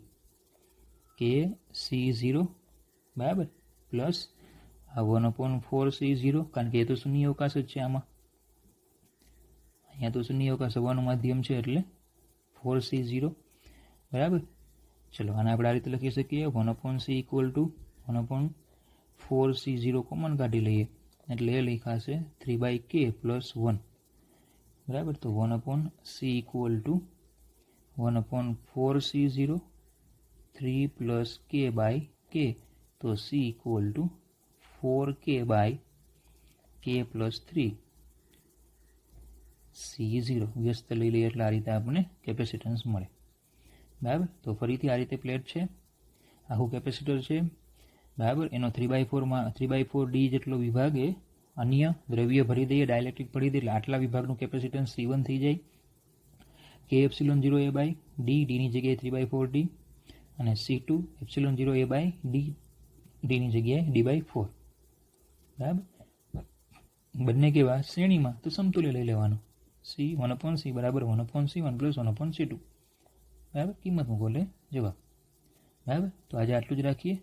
KC0, बराबर, प्लस 1/4C0, कारण के ये तो शून्य अवकाश ज छे, आमां अहींया तो शून्य अवकाश हवानुं माध्यम छे એટલે 4C0, बराबर। चलो आने आपणे आ रीते लखी सकीए 1/C = 1/4C0 कॉमन काढी लईए, એટલે એ લખાશે 3/K + 1, बराबर। तो 1/C = 1/4C0 3 + K/K, तो C = 4K/K + 3 C0 व्यस्त लई लईए એટલે આ રીતે આપણને કેપેસિટન્સ મળે, બરાબર। તો ફરીથી આ રીતે પ્લેટ છે, આખું કેપેસિટર છે, બરાબર। એનો 3/4 માં 3/4D જેટલો વિભાગ એ અન્ય દ્રવ્ય ભરી દઈએ, ડાયલેક્ટ્રિક ભરી દઈએ, એટલે આટલા વિભાગનું કેપેસિટન્સ C1 થઈ જાય K ε0A/D, D ની જગ્યાએ 3/4D, અને C2 ε0A/D, D ની જગ્યાએ D/4, બરાબર। બંને કેવા, શ્રેણીમાં, તો સમતુલ્ય લઈ લેવાનું, C 1/C બરાબર 1/C1 + 1/C2, બરાબર। કિંમત મૂકો એટલે જવાબ, બરાબર। તો આજે આટલું જ રાખીએ।